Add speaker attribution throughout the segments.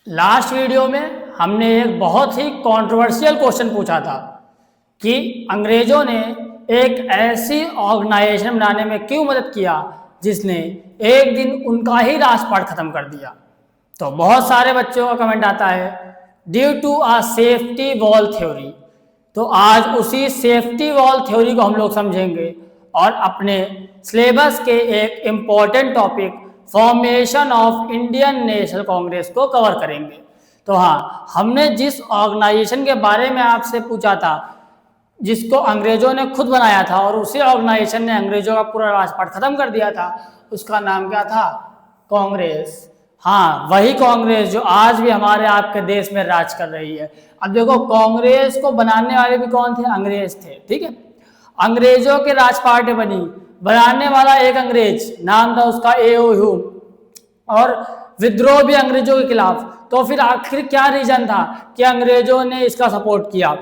Speaker 1: Last video में हमने एक बहुत ही कंट्रोवर्शियल क्वेश्चन पूछा था कि अंग्रेजों ने एक ऐसी ऑर्गेनाइजेशन बनाने में क्यों मदद किया जिसने एक दिन उनका ही राजपाट खत्म कर दिया। तो बहुत सारे बच्चों का कमेंट आता है due to a safety wall theory. तो आज उसी सेफ्टी वॉल थ्योरी को हम लोग समझेंगे और अपने सिलेबस के एक important topic formation of Indian national Congress को कवर करेंगे। तो हाँ, हमने जिस ऑर्गेनाइजेशन के बारे में आपसे पूछा था जिसको अंग्रेजों ने खुद बनाया था और उसी ऑर्गेनाइजेशन ने अंग्रेजों का पूरा राजपाट खत्म कर दिया था, उसका नाम क्या था? कांग्रेस। हाँ, वही कांग्रेस जो आज भी हमारे आपके देश में राज कर रही है। अब देखो, कांग्रेस को बनाने वाले भी कौन थे? अंग्रेज थे। ठीक है, अंग्रेजों के राजपाट बनी, बनाने वाला एक अंग्रेज, नाम था उसका ए.ओ. ह्यूम, और विद्रोह भी अंग्रेजों के खिलाफ। तो फिर आखिर क्या रीजन था कि अंग्रेजों ने इसका सपोर्ट किया?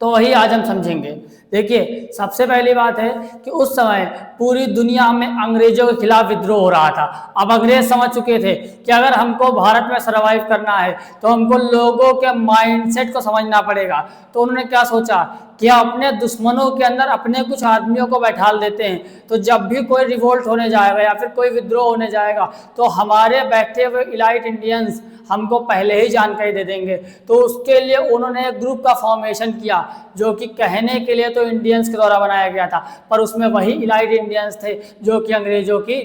Speaker 1: तो वही आज हम समझेंगे। देखिए, सबसे पहली बात है कि उस समय पूरी दुनिया में अंग्रेजों के खिलाफ विद्रोह हो रहा था। अब अंग्रेज समझ चुके थे कि अगर हमको भारत में सरवाइव करना है तो हमको लोगों के माइंडसेट को समझना पड़ेगा। तो उन्होंने क्या सोचा कि अपने दुश्मनों के अंदर अपने कुछ आदमियों को बैठाल देते हैं, तो जब भी कोई रिवोल्ट होने जाएगा या फिर कोई विद्रोह होने जाएगा तो हमारे बैठे हुए इलाइट इंडियंस हमको पहले ही जानकारी दे देंगे। तो उसके लिए उन्होंने एक ग्रुप का फॉर्मेशन किया जो कि कहने के लिए तो इंडियंस के द्वारा बनाया गया था, पर उसमें वही इलाइट इंडियंस थे जो कि अंग्रेजों की,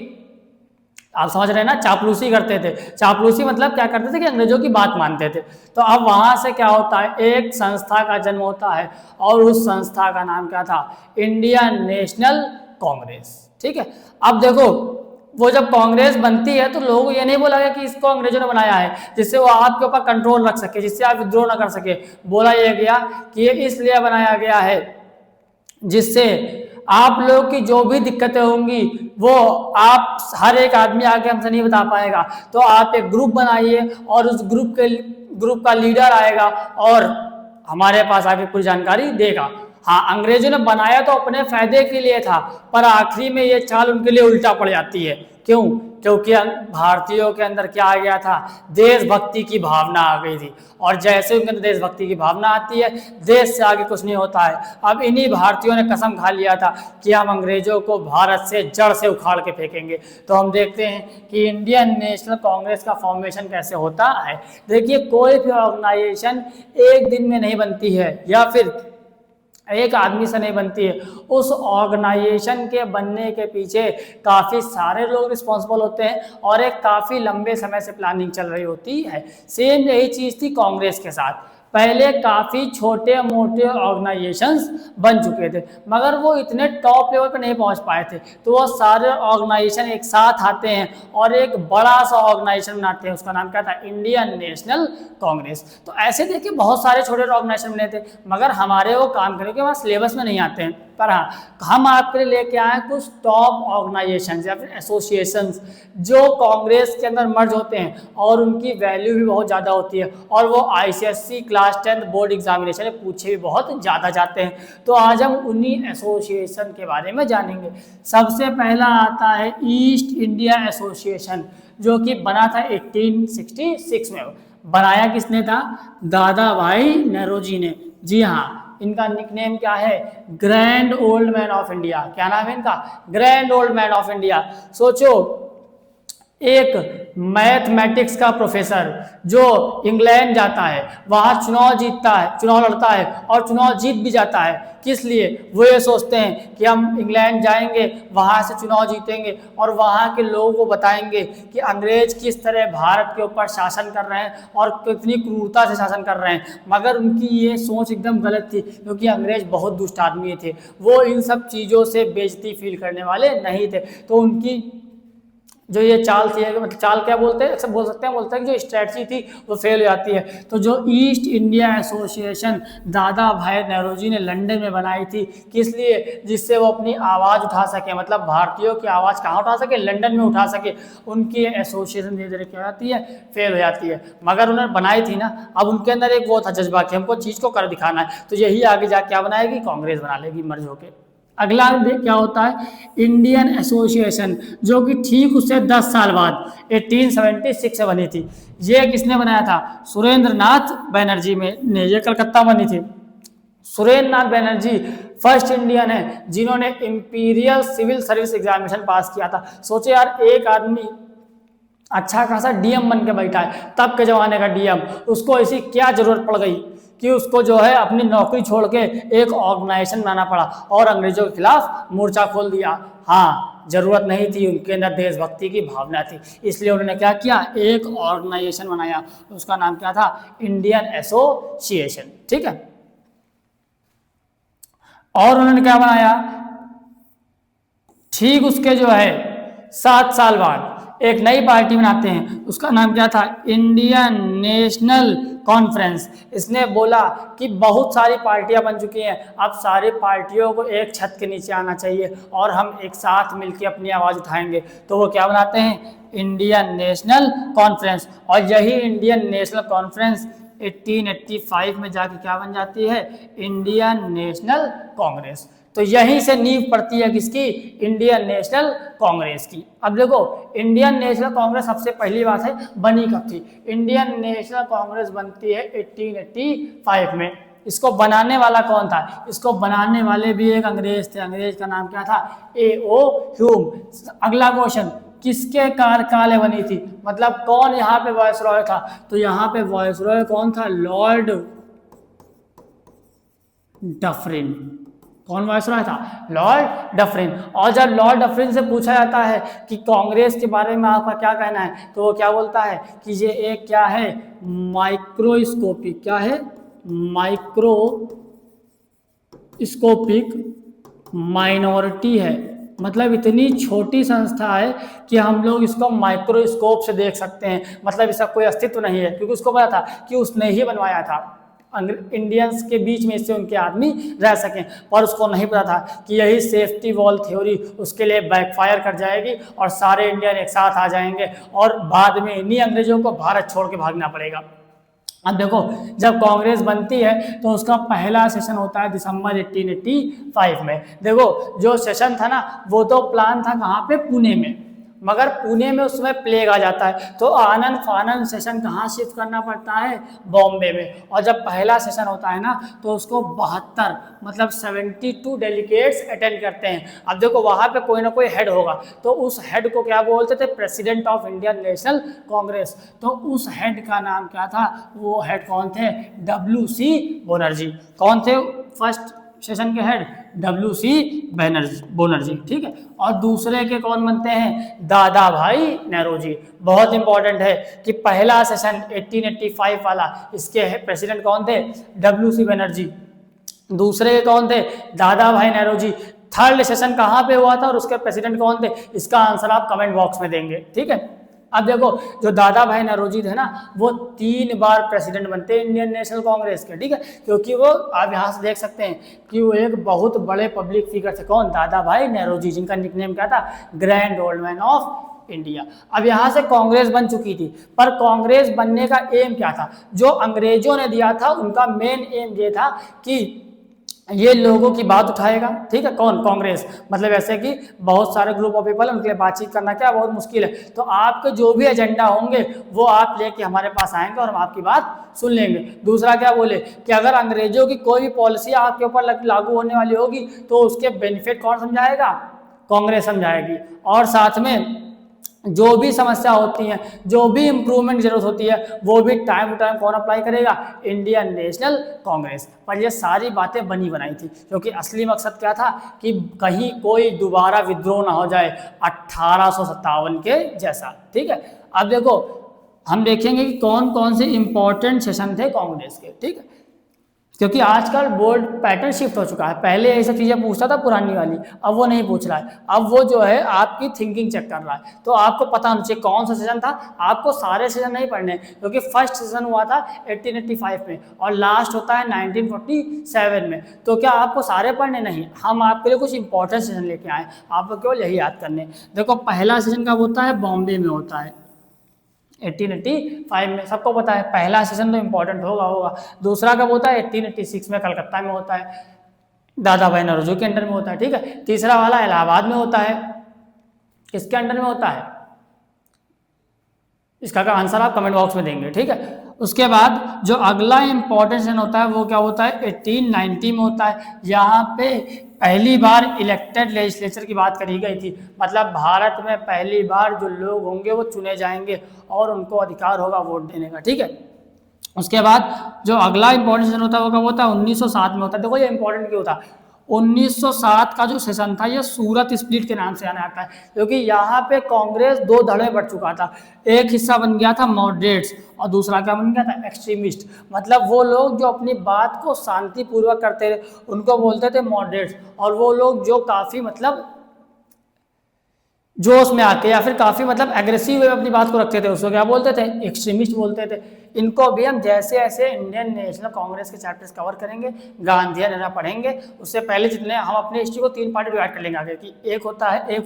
Speaker 1: आप समझ रहे हैं ना, चापलूसी करते थे। चापलूसी मतलब क्या करते थे कि अंग्रेजों की बात मानते थे। तो अब वहां से क्या होता है, एक संस्था का जन्म होता है और उस संस्था का नाम क्या था? Indian national Congress. ठीक है, अब देखो, वो जब कांग्रेस बनती है तो लोग ये नहीं बोला गया कि इसको अंग्रेजों ने बनाया है जिससे वो आपके ऊपर कंट्रोल रख सके, जिससे आप विद्रोह ना कर सके। बोला यह गया कि ये इसलिए बनाया गया है जिससे आप लोग की जो भी दिक्कतें होंगी वो आप हर एक आदमी आके हमसे नहीं बता पाएगा। तो आप एक ग्रुप बनाइए और उस ग्रुप का लीडर आएगा और हमारे पास आके पूरी जानकारी देगा। हाँ, अंग्रेजों ने बनाया तो अपने फायदे के लिए था, पर आखिरी में ये चाल उनके लिए उल्टा पड़ जाती है। क्यों? क्योंकि भारतीयों के अंदर क्या आ गया था? देशभक्ति की भावना आ गई थी, और जैसे उनके अंदर देशभक्ति की भावना आती है, देश से आगे कुछ नहीं होता है। अब इन्हीं भारतीयों ने कसम खा लिया था कि हम अंग्रेजों को भारत से जड़ से उखाड़ के फेंकेंगे। तो हम देखते हैं कि इंडियन नेशनल कांग्रेस का फॉर्मेशन कैसे होता है। देखिए, कोई भी ऑर्गेनाइजेशन एक दिन में नहीं बनती है या फिर एक आदमी से नहीं बनती है। उस ऑर्गेनाइजेशन के बनने के पीछे काफ़ी सारे लोग रिस्पॉन्सिबल होते हैं और एक काफ़ी लंबे समय से प्लानिंग चल रही होती है। सेम यही चीज़ थी कांग्रेस के साथ। पहले काफ़ी छोटे मोटे ऑर्गेनाइजेशंस बन चुके थे मगर वो इतने टॉप लेवल पर नहीं पहुंच पाए थे। तो वो सारे ऑर्गेनाइजेशन एक साथ आते हैं और एक बड़ा सा ऑर्गेनाइजेशन बनाते हैं। उसका नाम क्या था? Indian national Congress. तो ऐसे देखिए, बहुत सारे छोटे ऑर्गेनाइजेशन बने थे मगर हमारे वो काम करने के बाद सिलेबस में नहीं आते हैं। पर हाँ, हम आपके लिए लेके आए कुछ टॉप ऑर्गेनाइजेशन या फिर एसोसिएशंस जो कांग्रेस के अंदर मर्ज होते हैं और उनकी वैल्यू भी बहुत ज़्यादा होती है और वो ICSE क्लास 10 बोर्ड एग्जामिनेशन में पूछे भी बहुत ज़्यादा जाते हैं। तो आज हम उन्हीं एसोसिएशन के बारे में जानेंगे। सबसे पहला आता है ईस्ट इंडिया एसोसिएशन, जो कि बना था 1866 में। बनाया किसने था? दादा भाई नौरोजी ने। जी हाँ, इनका निकनेम क्या है? Grand old man of India. क्या नाम है इनका? Grand old man of India. सोचो, एक मैथमेटिक्स का प्रोफेसर जो इंग्लैंड जाता है, वहाँ चुनाव जीतता है, चुनाव लड़ता है और चुनाव जीत भी जाता है। किस लिए? वो ये सोचते हैं कि हम इंग्लैंड जाएंगे, वहाँ से चुनाव जीतेंगे और वहाँ के लोगों को बताएंगे कि अंग्रेज किस तरह भारत के ऊपर शासन कर रहे हैं और कितनी क्रूरता से शासन कर रहे हैं। मगर उनकी ये सोच एकदम गलत थी, क्योंकि अंग्रेज बहुत दुष्ट आदमी थे। वो इन सब चीज़ों से बेइज्जती फील करने वाले नहीं थे। तो उनकी जो ये चाल थी, मतलब चाल क्या बोलते हैं, सब बोल सकते हैं, बोलते हैं कि जो स्ट्रैटेजी थी वो फेल हो जाती है। तो जो ईस्ट इंडिया एसोसिएशन दादा भाई नौरोजी ने लंदन में बनाई थी, किस लिए? जिससे वो अपनी आवाज़ उठा सके, मतलब भारतीयों की आवाज़ कहाँ उठा सके? लंदन में उठा सके। उनकी एसोसिएशन धीरे धीरे क्या होती है? फेल हो जाती है। मगर उन्होंने बनाई थी ना, अब उनके अंदर एक वो था जज्बा कि हमको चीज़ को कर दिखाना है। तो यही आगे जा क्या बनाएगी? कांग्रेस बना लेगी मर्ज होके। अगला क्या होता है, इंडियन एसोसिएशन, जो कि ठीक उससे 10 साल बाद 1876 से बनी थी। ये किसने बनाया था, सुरेंद्र नाथ बनर्जी ने, ये कलकत्ता बनी थी। Surendranath Banerjee first Indian है जिन्होंने imperial civil service examination pass किया था। सोचे यार, एक आदमी अच्छा खासा डीएम बन के बैठा है, तब के जमाने का डीएम, उसको ऐसी क्या जरूरत पड़ गई कि उसको जो है अपनी नौकरी छोड़ के एक ऑर्गेनाइजेशन बनाना पड़ा और अंग्रेजों के खिलाफ मोर्चा खोल दिया। हाँ, जरूरत नहीं थी, उनके अंदर देशभक्ति की भावना थी, इसलिए उन्होंने क्या किया, एक ऑर्गेनाइजेशन बनाया, उसका नाम क्या था, इंडियन एसोसिएशन। ठीक है, और उन्होंने क्या बनाया, ठीक उसके जो है 7 साल बाद एक नई पार्टी बनाते हैं, उसका नाम क्या था, इंडियन नेशनल कॉन्फ्रेंस। इसने बोला कि बहुत सारी पार्टियां बन चुकी हैं, अब सारी पार्टियों को एक छत के नीचे आना चाहिए और हम एक साथ मिलकर अपनी आवाज़ उठाएंगे। तो वो क्या बनाते हैं, इंडियन नेशनल कॉन्फ्रेंस। और यही इंडियन नेशनल कॉन्फ्रेंस 1885 में जाके क्या बन जाती है, इंडियन नेशनल कांग्रेस। तो यहीं से नींव पड़ती है किसकी, इंडियन नेशनल कांग्रेस की। अब देखो, इंडियन नेशनल कांग्रेस सबसे पहली बात है बनी कब थी। इंडियन नेशनल कांग्रेस बनती है 1885 में। इसको बनाने वाला कौन था, इसको बनाने वाले भी एक अंग्रेज थे, अंग्रेज का नाम क्या था, A.O. ह्यूम। अगला क्वेश्चन, किसके कार्यकाल में बनी थी, मतलब कौन यहाँ पे वायसरॉय था, तो यहाँ पे वायसरॉय कौन था, लॉर्ड डफरिन। कौन वायसरॉय था, लॉर्ड डफरिन। और जब लॉर्ड डफरिन से पूछा जाता है कि कांग्रेस के बारे में आपका क्या कहना है, तो वो क्या बोलता है कि ये एक क्या है, माइक्रोस्कोपिक, क्या है, माइक्रोस्कोपिक माइनॉरिटी है। मतलब इतनी छोटी संस्था है कि हम लोग इसको माइक्रोस्कोप से देख सकते हैं, मतलब इसका कोई अस्तित्व नहीं है, क्योंकि उसको पता था कि उसने ही बनवाया था, इंडियंस के बीच में इससे उनके आदमी रह सकें। पर उसको नहीं पता था कि यही सेफ्टी वॉल थ्योरी उसके लिए बैकफायर कर जाएगी और सारे इंडियन एक साथ आ जाएंगे और बाद में इन्हीं अंग्रेजों को भारत छोड़ के भागना पड़ेगा। अब देखो, जब कांग्रेस बनती है तो उसका पहला सेशन होता है दिसंबर 1885 में। देखो, जो सेशन था ना, वो तो प्लान था कहाँ पे, पुणे में, मगर पुणे में उस समय प्लेग आ जाता है, तो आनंद फानंद सेशन कहाँ शिफ्ट करना पड़ता है, बॉम्बे में। और जब पहला सेशन होता है ना, तो उसको 72 मतलब 72 डेलीगेट्स अटेंड करते हैं। अब देखो, वहाँ पे कोई ना कोई हेड होगा, तो उस हेड को क्या बोलते थे, president of Indian national Congress. तो उस हेड का नाम क्या था, वो हेड कौन थे, WC बनर्जी। कौन थे फर्स्ट सेशन के हेड, WC बनर्जी। ठीक है, और दूसरे के कौन बनते हैं, दादा भाई नौरोजी। बहुत इंपॉर्टेंट है कि पहला सेशन 1885 वाला, इसके प्रेसिडेंट कौन थे, WC बनर्जी। दूसरे के कौन थे, दादा भाई नौरोजी। थर्ड सेशन कहाँ पे हुआ था और उसके प्रेसिडेंट कौन थे, इसका आंसर आप कमेंट बॉक्स में देंगे। ठीक है, अब देखो, जो दादा भाई नौरोजी थे ना, वो 3 बार प्रेसिडेंट बनते हैं इंडियन नेशनल कांग्रेस के। ठीक है, क्योंकि वो आप यहाँ से देख सकते हैं कि वो एक बहुत बड़े पब्लिक फिगर थे। कौन, दादा भाई नौरोजी, जिनका निकनेम क्या था, grand old man of India. अब यहाँ से कांग्रेस बन चुकी थी, पर कांग्रेस बनने का एम क्या था, जो अंग्रेजों ने दिया था, उनका मेन एम ये था कि ये लोगों की बात उठाएगा। ठीक है, कौन, कांग्रेस। मतलब ऐसे कि बहुत सारे ग्रुप ऑफ पीपल, उनके लिए बातचीत करना क्या बहुत मुश्किल है, तो आपके जो भी एजेंडा होंगे वो आप लेके हमारे पास आएंगे और हम आपकी बात सुन लेंगे। दूसरा क्या बोले कि अगर अंग्रेजों की कोई भी पॉलिसी आपके ऊपर लागू होने वाली होगी तो उसके बेनिफिट कौन समझाएगा, कांग्रेस समझाएगी। और साथ में जो भी समस्या होती है, जो भी इम्प्रूवमेंट जरूरत होती है, वो भी टाइम टू टाइम कौन अप्लाई करेगा, इंडियन नेशनल कांग्रेस। पर ये सारी बातें बनी बनाई थी, क्योंकि असली मकसद क्या था कि कहीं कोई दोबारा विद्रोह ना हो जाए 1857 के जैसा। ठीक है, अब देखो, हम देखेंगे कि कौन कौन से इंपॉर्टेंट सेशन थे कांग्रेस के। ठीक है, क्योंकि आजकल बोर्ड पैटर्न शिफ्ट हो चुका है, पहले ऐसी चीज़ें पूछता था पुरानी वाली, अब वो नहीं पूछ रहा है, अब वो जो है आपकी थिंकिंग चेक कर रहा है। तो आपको पता होना चाहिए कौन सा सेशन था, आपको सारे सेशन नहीं पढ़ने, क्योंकि फर्स्ट सेशन हुआ था 1885 में और लास्ट होता है 1947 में। तो क्या आपको सारे पढ़ने, नहीं, हम आपके लिए कुछ इंपॉर्टेंट सेशन लेके आए, आपको केवल यही याद करने। देखो, पहला सेशन कब होता है, बॉम्बे में होता है 1885 में, सबको पता है। पहला सेशन तो इंपॉर्टेंट होगा। दूसरा कब होता है, 1886 में कलकत्ता में होता है। दादा भाई नौरोजी के अंडर में होता है। ठीक है, तीसरा वाला इलाहाबाद में होता है, किसके अंडर में होता है, इसका का आंसर आप कमेंट बॉक्स में देंगे। ठीक है, उसके बाद जो अगला इंपॉर्टेंट सेशन होता है वो क्या होता है, 1890 में होता है। यहाँ पे पहली बार इलेक्टेड लेजिस्लेचर की बात करी गई थी, मतलब भारत में पहली बार जो लोग होंगे वो चुने जाएंगे और उनको अधिकार होगा वोट देने का। ठीक है, उसके बाद जो अगला इंपॉर्टेंट सेशन होता है वो कब होता है, 1907 में होता है। देखो ये इंपॉर्टेंट क्यों होता है, 1907 का जो सेशन था ये सूरत स्प्लिट के नाम से जाना जाता है, क्योंकि यहाँ पे कांग्रेस दो धड़े में बढ़ चुका था। एक हिस्सा बन गया था मॉडरेट्स और दूसरा क्या बन गया था, एक्सट्रीमिस्ट। मतलब वो लोग जो अपनी बात को शांतिपूर्वक करते थे उनको बोलते थे मॉडरेट्स, और वो लोग जो काफ़ी मतलब जोश में आके या फिर काफ़ी मतलब एग्रेसिव वे में अपनी बात को रखते थे उसको क्या बोलते थे, एक्सट्रीमिस्ट बोलते थे। इनको भी हम जैसे ऐसे इंडियन नेशनल कांग्रेस के चैप्टर्स कवर करेंगे, गांधीयन एरा पढ़ेंगे, उससे पहले जितने हम अपने हिस्ट्री को 3 पार्ट डिवाइड कर लेंगे आगे कि एक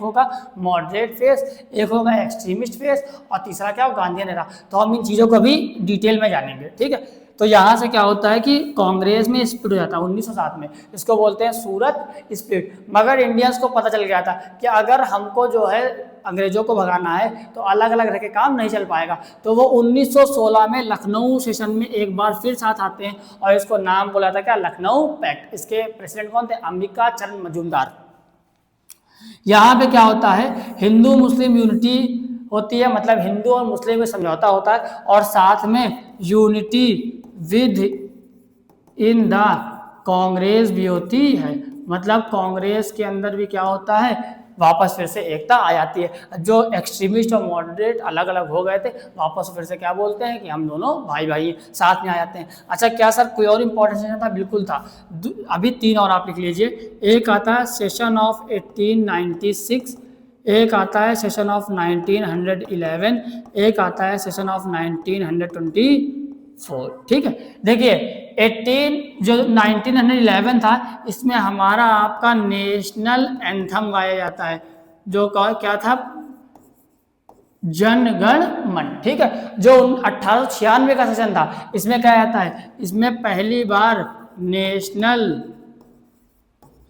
Speaker 1: होगा मॉडरेट फेस, एक होगा एक्सट्रीमिस्ट फेस और तीसरा क्या होगा, गांधीयन एरा। तो हम इन चीज़ों को भी डिटेल में जानेंगे। ठीक है, तो यहाँ से क्या होता है कि कांग्रेस में स्प्लिट हो जाता है 1907 में, इसको बोलते हैं सूरत स्प्लिट। मगर इंडियंस को पता चल गया था कि अगर हमको जो है अंग्रेजों को भगाना है तो अलग अलग रह के काम नहीं चल पाएगा, तो वो 1916 में लखनऊ सेशन में एक बार फिर साथ आते हैं और इसको नाम बोला था क्या, लखनऊ पैक्ट। इसके प्रेसिडेंट कौन थे, अंबिका चरण मजूमदार। यहाँ पे क्या होता है, हिंदू मुस्लिम यूनिटी होती है, मतलब हिंदू और मुस्लिम में समझौता होता है, और साथ में unity with in the Congress भी होती है। मतलब कांग्रेस के अंदर भी क्या होता है, वापस फिर से एकता आ जाती है। जो एक्सट्रीमिस्ट और मॉडरेट अलग अलग हो गए थे वापस फिर से क्या बोलते हैं कि हम दोनों भाई भाई साथ में आ जाते हैं। अच्छा क्या सर कोई और इंपॉर्टेंट सेशन था, बिल्कुल था। अभी 3 और आप लिख लीजिए। एक आता है सेशन ऑफ 1896, एक आता है सेशन ऑफ 1911, एक आता है सेशन ऑफ 1924। ठीक है, देखिए 1911 था, इसमें हमारा आपका नेशनल एंथम गाया जाता है जो क्या था, जन गण मन। ठीक है, जो 1896 का सेशन था इसमें क्या आता है, इसमें पहली बार नेशनल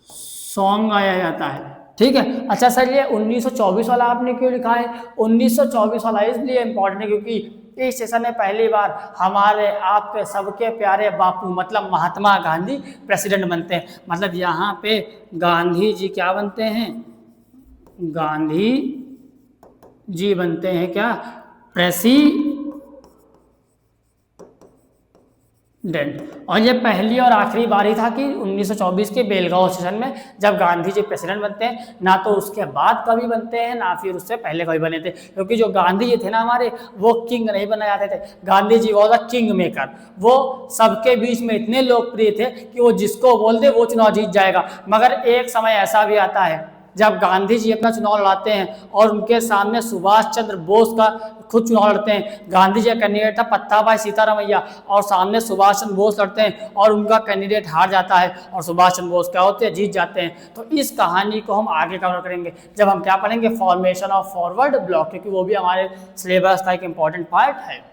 Speaker 1: सॉन्ग गाया जाता है। ठीक है, अच्छा सर ये 1924 वाला आपने क्यों लिखा है, 1924 वाला इसलिए इम्पोर्टेंट है क्योंकि इस सेशन में पहली बार हमारे आपके सबके प्यारे बापू मतलब महात्मा गांधी प्रेसिडेंट बनते हैं। मतलब यहाँ पे गांधी जी क्या बनते हैं, गांधी जी बनते हैं क्या, प्रेसिडेंट। और ये पहली और आखिरी बार ही था कि 1924 के बेलगांव सेशन में जब गांधी जी प्रेसिडेंट बनते हैं, ना तो उसके बाद कभी बनते हैं ना फिर उससे पहले कभी बने थे, क्योंकि जो गांधी जी थे ना हमारे, वो किंग नहीं बना जाते थे। Gandhi ji was a king maker, वो सबके बीच में इतने लोकप्रिय थे कि वो जिसको बोल दे वो चुनाव जीत जाएगा। मगर एक समय ऐसा भी आता है जब गांधी जी अपना चुनाव लड़ाते हैं और उनके सामने सुभाष चंद्र बोस का खुद चुनाव लड़ते हैं। गांधी जी का कैंडिडेट था पत्ताभाई सीतारामैया और सामने सुभाष चंद्र बोस लड़ते हैं और उनका कैंडिडेट हार जाता है और सुभाष चंद्र बोस क्या होते हैं, जीत जाते हैं। तो इस कहानी को हम आगे कवर करेंगे जब हम क्या पढ़ेंगे, फॉर्मेशन ऑफ फॉरवर्ड ब्लॉक, क्योंकि वो भी हमारे सिलेबस का एक इम्पॉर्टेंट पार्ट है।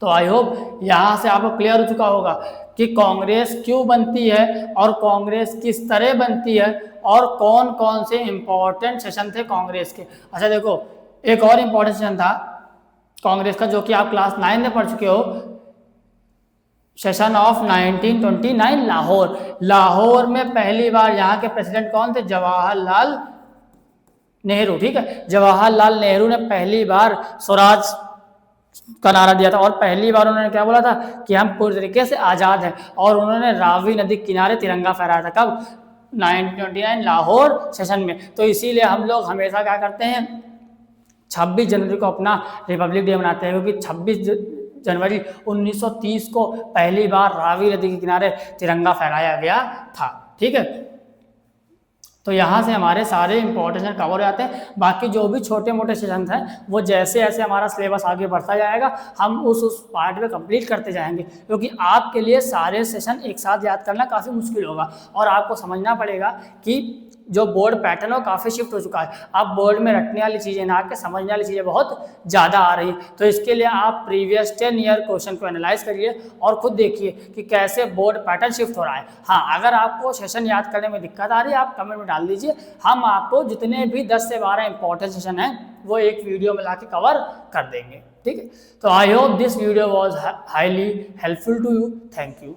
Speaker 1: तो आई होप यहाँ से आपको क्लियर हो चुका होगा कि कांग्रेस क्यों बनती है और कांग्रेस किस तरह बनती है और कौन कौन से इंपॉर्टेंट सेशन थे कांग्रेस के। अच्छा देखो एक और इंपॉर्टेंट सेशन था कांग्रेस का जो कि आप क्लास 9 में पढ़ चुके हो, सेशन ऑफ 1929 लाहौर। लाहौर में पहली बार यहाँ के प्रेसिडेंट कौन थे, जवाहरलाल नेहरू। ठीक है, जवाहरलाल नेहरू ने पहली बार स्वराज का नारा दिया था और पहली बार उन्होंने क्या बोला था कि हम पूरी तरीके से आज़ाद हैं, और उन्होंने रावी नदी किनारे तिरंगा फहराया था। कब, 1929 लाहौर सेशन में। तो इसीलिए हम लोग हमेशा क्या करते हैं, 26 जनवरी को अपना रिपब्लिक डे मनाते हैं, क्योंकि 26 जनवरी 1930 को पहली बार रावी नदी के किनारे तिरंगा फहराया गया था। ठीक है, तो यहाँ से हमारे सारे इंपॉर्टेंट कवर हो जाते हैं। बाकी जो भी छोटे मोटे सेशन हैं वो जैसे जैसे हमारा सिलेबस आगे बढ़ता जाएगा हम उस पार्ट में कंप्लीट करते जाएंगे, क्योंकि आपके लिए सारे सेशन एक साथ याद करना काफ़ी मुश्किल होगा और आपको समझना पड़ेगा कि जो बोर्ड पैटर्न है वो काफ़ी शिफ्ट हो चुका है। अब बोर्ड में रटने वाली चीज़ें ना आके समझने वाली चीज़ें बहुत ज़्यादा आ रही। तो इसके लिए आप प्रीवियस 10 ईयर क्वेश्चन को एनालाइज करिए और खुद देखिए कि कैसे बोर्ड पैटर्न शिफ्ट हो रहा है। हाँ, अगर आपको सेशन याद करने में दिक्कत आ रही है आप कमेंट में डाल दीजिए, हम आपको जितने भी 10 से 12 इंपॉर्टेंट सेशन हैं वो एक वीडियो में लाके कवर कर देंगे। ठीक है, तो I hope this video was highly helpful to you. Thank you.